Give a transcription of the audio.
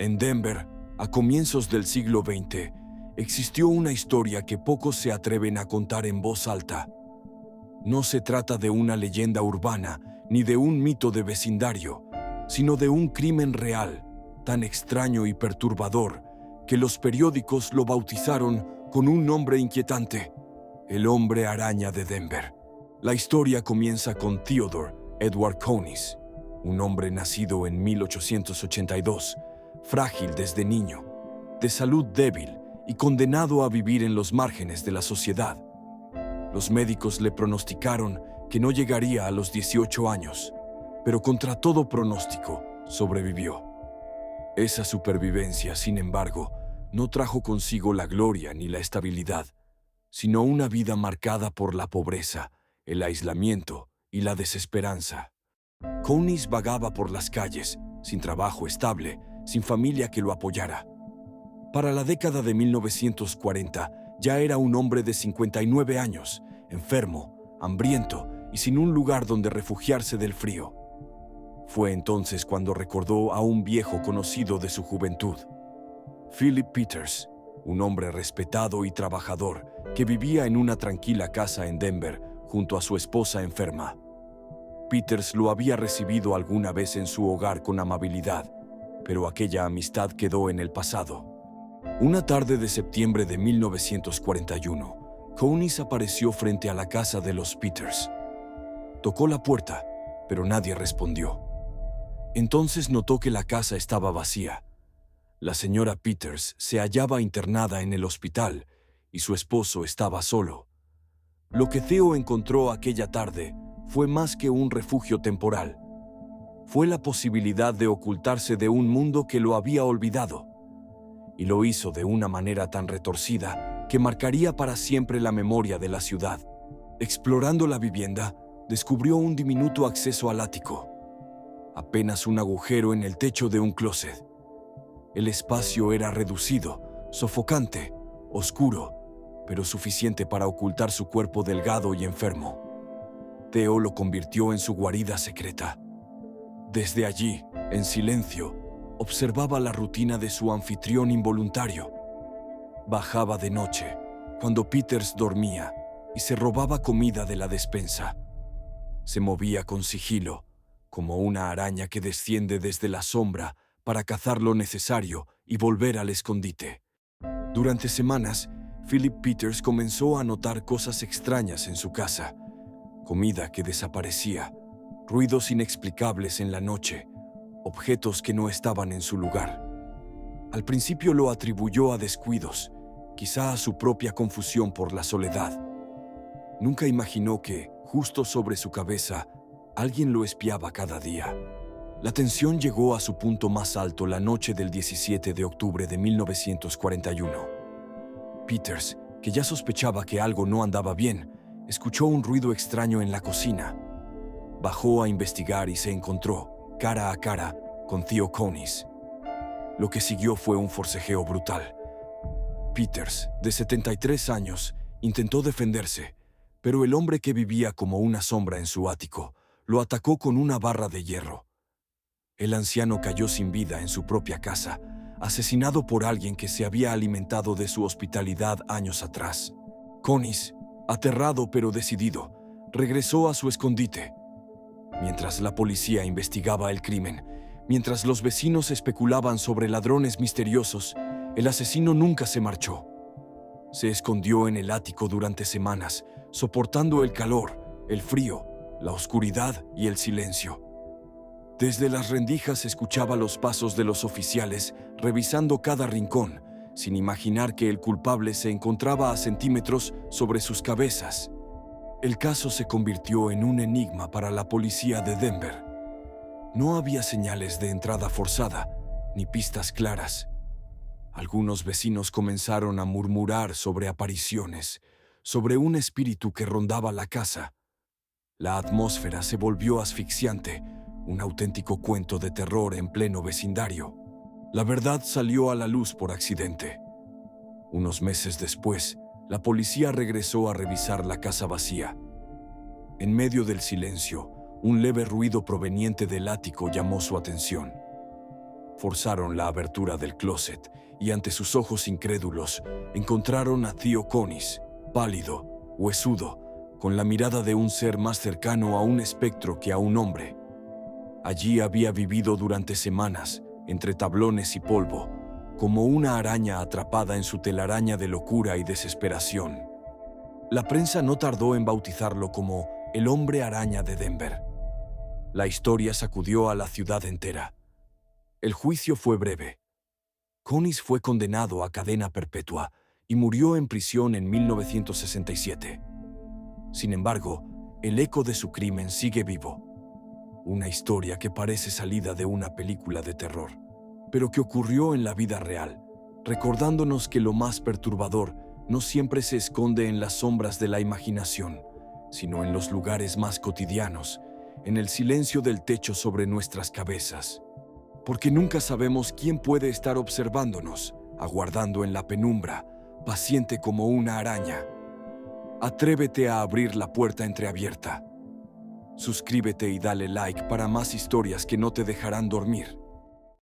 En Denver, a comienzos del siglo XX, existió una historia que pocos se atreven a contar en voz alta. No se trata de una leyenda urbana ni de un mito de vecindario, sino de un crimen real, tan extraño y perturbador que los periódicos lo bautizaron con un nombre inquietante: el hombre araña de Denver. La historia comienza con Theodore Edward Counis, un hombre nacido en 1882, frágil desde niño, de salud débil y condenado a vivir en los márgenes de la sociedad. Los médicos le pronosticaron que no llegaría a los 18 años, pero contra todo pronóstico, sobrevivió. Esa supervivencia, sin embargo, no trajo consigo la gloria ni la estabilidad, sino una vida marcada por la pobreza, el aislamiento y la desesperanza. Counis vagaba por las calles, sin trabajo estable, sin familia que lo apoyara. Para la década de 1940, ya era un hombre de 59 años, enfermo, hambriento y sin un lugar donde refugiarse del frío. Fue entonces cuando recordó a un viejo conocido de su juventud, Philip Peters, un hombre respetado y trabajador que vivía en una tranquila casa en Denver junto a su esposa enferma. Peters lo había recibido alguna vez en su hogar con amabilidad, pero aquella amistad quedó en el pasado. Una tarde de septiembre de 1941, Counis apareció frente a la casa de los Peters. Tocó la puerta, pero nadie respondió. Entonces notó que la casa estaba vacía. La señora Peters se hallaba internada en el hospital y su esposo estaba solo. Lo que Theo encontró aquella tarde fue más que un refugio temporal. Fue la posibilidad de ocultarse de un mundo que lo había olvidado. Y lo hizo de una manera tan retorcida que marcaría para siempre la memoria de la ciudad. Explorando la vivienda, descubrió un diminuto acceso al ático. Apenas un agujero en el techo de un closet. El espacio era reducido, sofocante, oscuro, pero suficiente para ocultar su cuerpo delgado y enfermo. Theo lo convirtió en su guarida secreta. Desde allí, en silencio, observaba la rutina de su anfitrión involuntario. Bajaba de noche, cuando Peters dormía, y se robaba comida de la despensa. Se movía con sigilo, como una araña que desciende desde la sombra para cazar lo necesario y volver al escondite. Durante semanas, Philip Peters comenzó a notar cosas extrañas en su casa: comida que desaparecía, ruidos inexplicables en la noche, objetos que no estaban en su lugar. Al principio lo atribuyó a descuidos, quizá a su propia confusión por la soledad. Nunca imaginó que, justo sobre su cabeza, alguien lo espiaba cada día. La tensión llegó a su punto más alto la noche del 17 de octubre de 1941. Peters, que ya sospechaba que algo no andaba bien, escuchó un ruido extraño en la cocina. Bajó a investigar y se encontró, cara a cara, con Theo Counis. Lo que siguió fue un forcejeo brutal. Peters, de 73 años, intentó defenderse, pero el hombre que vivía como una sombra en su ático lo atacó con una barra de hierro. El anciano cayó sin vida en su propia casa, asesinado por alguien que se había alimentado de su hospitalidad años atrás. Counis, aterrado pero decidido, regresó a su escondite. Mientras la policía investigaba el crimen, mientras los vecinos especulaban sobre ladrones misteriosos, el asesino nunca se marchó. Se escondió en el ático durante semanas, soportando el calor, el frío, la oscuridad y el silencio. Desde las rendijas escuchaba los pasos de los oficiales, revisando cada rincón, sin imaginar que el culpable se encontraba a centímetros sobre sus cabezas. El caso se convirtió en un enigma para la policía de Denver. No había señales de entrada forzada, ni pistas claras. Algunos vecinos comenzaron a murmurar sobre apariciones, sobre un espíritu que rondaba la casa. La atmósfera se volvió asfixiante, un auténtico cuento de terror en pleno vecindario. La verdad salió a la luz por accidente. Unos meses después, la policía regresó a revisar la casa vacía. En medio del silencio, un leve ruido proveniente del ático llamó su atención. Forzaron la abertura del closet y ante sus ojos incrédulos encontraron a Theo Conis, pálido, huesudo, con la mirada de un ser más cercano a un espectro que a un hombre. Allí había vivido durante semanas, entre tablones y polvo, como una araña atrapada en su telaraña de locura y desesperación. La prensa no tardó en bautizarlo como el hombre araña de Denver. La historia sacudió a la ciudad entera. El juicio fue breve. Conis fue condenado a cadena perpetua y murió en prisión en 1967. Sin embargo, el eco de su crimen sigue vivo. Una historia que parece salida de una película de terror, pero que ocurrió en la vida real, recordándonos que lo más perturbador no siempre se esconde en las sombras de la imaginación, sino en los lugares más cotidianos, en el silencio del techo sobre nuestras cabezas. Porque nunca sabemos quién puede estar observándonos, aguardando en la penumbra, paciente como una araña. Atrévete a abrir la puerta entreabierta. Suscríbete y dale like para más historias que no te dejarán dormir.